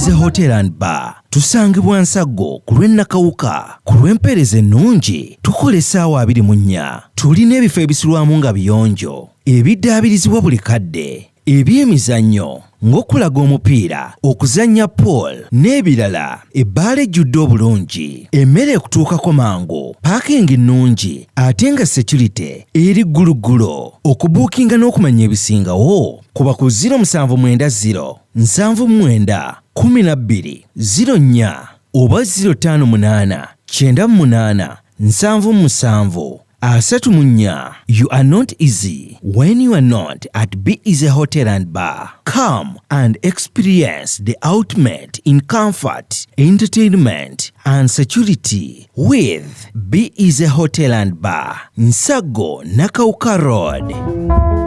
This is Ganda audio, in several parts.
is a Hotel and Bar. Tusangibwa Nsago ku lw'Ennakawuka. Ku lw'empeereza ennungi tukola essaawa 24. Tulina ebifo ebisulwamu nga biyonjo, ebiddaabirizibwa buli kadde, ebyemizannyo ng'okulaga omupiira, okuzannya pool n'ebirala. Ebbaala ejjudde obulungi, emmere ekutuukako mangu, paakingi nnungi ate nga security eri gguluggulo. Okubuukinga n'okumanya ebisingawo kuba ku 070 79 12 04 oba 058 98 77 34. You are not easy when you are not at B is a Hotel and Bar. Come and experience the ultimate in comfort, entertainment and security with B is a Hotel and Bar. Nsago, Nakawuka Road.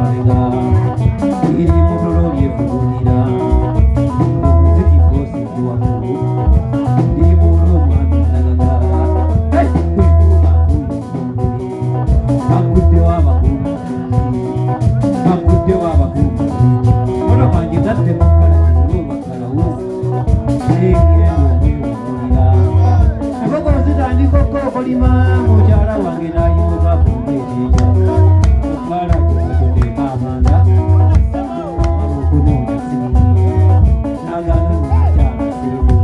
mabega iri mutolo lyevugulira omuziki kosi ewamu iri mulo mwami nagaga bakuddewo abakulu bakuddewo abakulu ono wange gadde mukala bakalawuzi engirengomwewugulira ebokolo zitandika okookolima mukyala wange nayimuka kumbeeteja mukala gyekatondeka amanda okunoonya siriri nagana nomukyala sirimu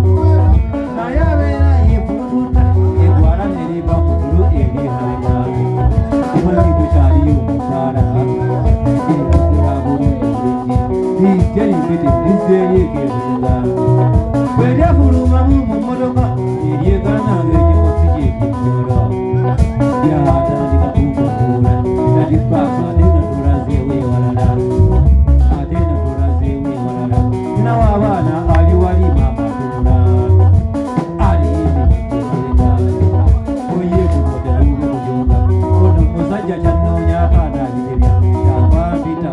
naye abeera yepulututa egwala neriva mugulu eryehabega omwami tukyaliyo omukyala ekukula bulungi bulungi lijjalimpete lizeeryekebuzega bweryafulumamu mu mmotoka eryegananga ekikosi kyekimura yatandika kunkokuula nati paaka ate natulazeewo ewalala ate natulazeewo ewalala nawo abaana ali wali mamatula aliyimikikoleta oyeekunoteruge kujonga ono musajja kyannoonya akaana abitebya kyambambita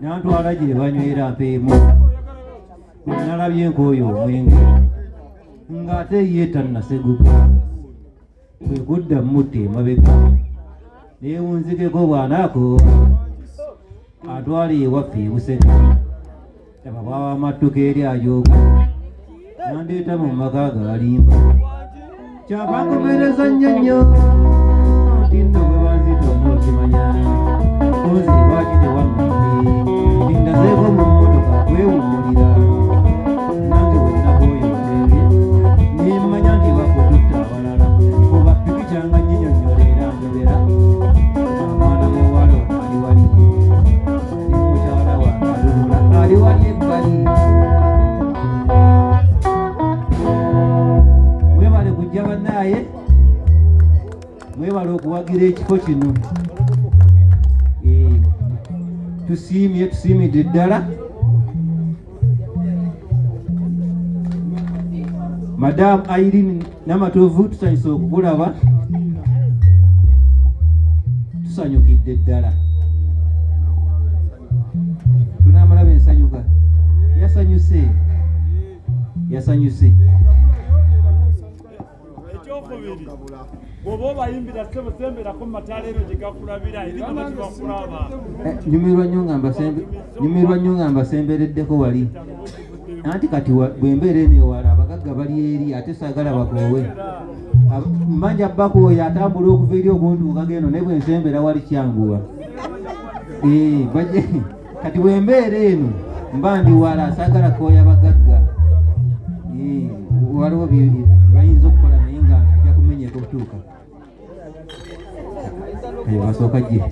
nantwala gye banywera mpeemu nalabye nk'oyo omwenge ng'ate ye tannaseguka kwe kudda mutta emabega neewunzikeko bw'anaako atwala ewaffe ebuseka laba bwaba amattuka eri ajooga nandeeta mu maka galimba kyava nkomereza nnyo nti nno bwe banzitoona okimanya ozi lwaki tewammanyi ndazeeko mu mmotoka kwewummulira nange wennakoyo mulenge nemmanya nti bakututta abalala oba piki kyanga nyinyonnyola era njobera amwana muwala ali wali ali mukyala wange alula ali wali ebbali mwebale kujja bannaaye mwebale okuwagira ekifo kino tusiimidde ddala Madam Irene Namatovu tusanyuse okukulaba tusanyukidde ddala tunamulaba ensanyuka yasanyuse ekyokubiri bw'oba obayimbira semberako mu mataala eno gye gakulabira eri nga bakibakulaba nyumirwa nnyo nga mbasembereddeko wali anti kati bwembeera eno ewala abagagga bali eri ate saagala bakoowe mbanja bakooya atambula okuva eri oguntuukaga eno ne bwensembera wali kyanguwa kati bwembeera eno mba ndi wala saagala kooya bagagga waliwo bayinza okukola naye nga jakumenyeka okutuuka basooka gye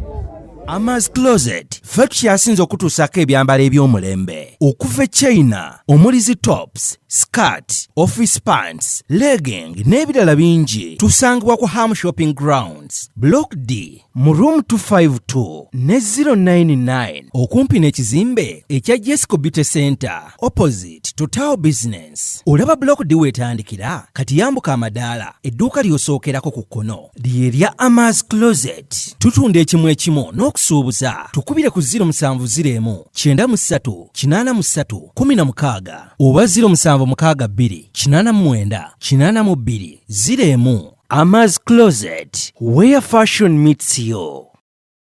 Ama's Closet ffe tukyasinze okutuusako ebyambalo eby'omulembe okuva e China omuli zi tops skirt, office pants, legging n'ebirala bingi tusangibwa ku Ham Shopping Grounds, Block D mu room 252 ne 099 okumpi n'ekizimbe ekya Jesco Beauty Center opposite to Tao Business. Olaba Block D wetandikira kati yambuka amadaala edduuka ly'osookerako ku kkono lyerya Amaz Closet. Tutunda ekimu ekimu n'okusuubuza tukubire ku 0701 93 83 16 oba 0762 89 82 01. Amaz Closet, where fashion meets you.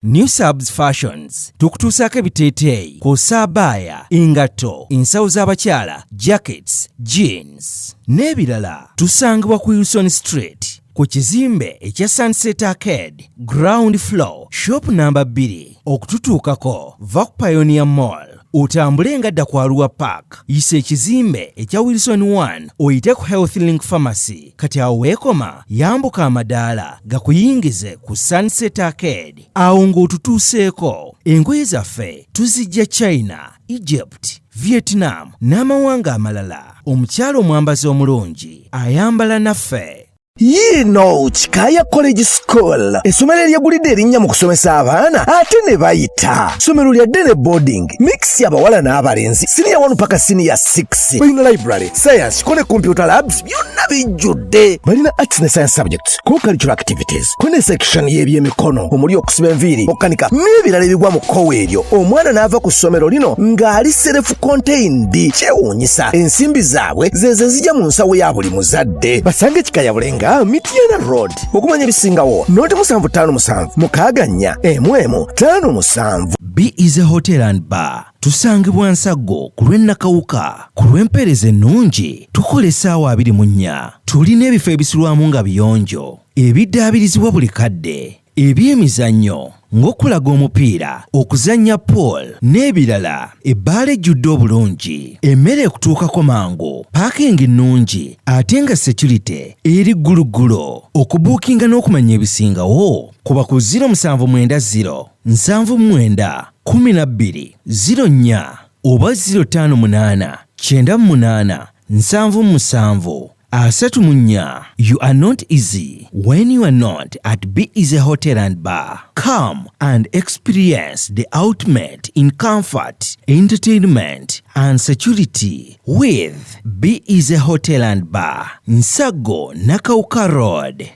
New Subs Fashions tukutuusaako ebiteeteeyi kw'ossa abaya, engatto, ensawo z'abakyala, jackets, jeans n'ebirala. Tusangibwa ku Wilson Street ku kizimbe ekya Sunset Arcade ground floor shop number 2. Okututuukako va ku Pioneer Mall otambule ngadda ku Arua Park yisa ekizimbe ekya Wilson 1 oyite ku Health Link Pharmacy. Kati awo weekoma yambuka amadaala gakuyingize ku Sunset Arcade. Awo ng'otutuuseeko engoye zaffe tuzijja China, Egypt, Vietnam n'amawanga amalala. Omukyala omwambazi omulungi ayambala naffe. Yino Chikaya College School essomero eryagulidde erinnya mu kusomesa abaana ate ne bayita ssomero lya Dene Boarding mix y'abawala n'abalenzi senior 1 paka senior 6 balina library science kone computer labs byonna bijjudde balina arts ne science subjects co-curricular activities kone section y'ebyemikono omuli okusiba enviiri okukanika n'ebirala ebigwa mu kkowe eryo omwana n'ava ku ssomero lino ng'ali self contained kyewuunyisa ensimbi zaabwe ze zijja mu nsawo ya buli muzadde basange Chikaya Bulenga Mitiana Road okumanya bisingawo noti 757 mukaganya emwemu 57. B is a hotel and bar. Tusangibwa Nsaggo ku lw'Ennakawuka ku lw'empeereza ennungi tukola essaawa 24. Tulina ebifo ebisulwamu nga biyonjo ebiddaabirizibwa buli kadde, ebyemizannyo ng'okulaga omupiira, okuzannya pool n'ebirala. Ebbaala ejjudde obulungi, emmere ekutuukako mangu, paakingi nnungi ate nga security eri gguluggulo. Okubuukinga n'okumanya ebisingawo kuba ku 0790 79 12 04 oba 058 98 77 34. You are not easy when you are not at B is a hotel and bar. Come and experience the ultimate in comfort, entertainment and security with B is a hotel and bar. Nsaggo Nakawuka Road.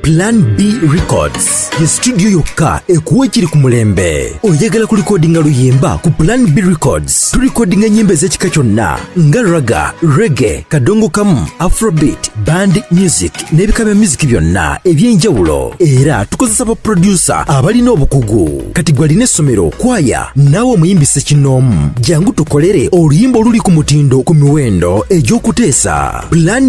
Plan B Records ye studio yokka ekuwa ekiri ku mulembe. Oyagala ku recordinga luyimba ku Plan B Records. Tu recordinga nyimbe z'ekika kyonna nga raga, reggae, kadongo kamu, afrobeat, band music n'ebika bya music byonna eby'enjawulo. Era tukozesa ba producer abalina obukugu. Kati gwalina essomero, kwaya, naawe omuyimbise kinoomu. Jangu tukolere oluyimba oluli ku mutindo ku miwendo egy'okuteesa. Plan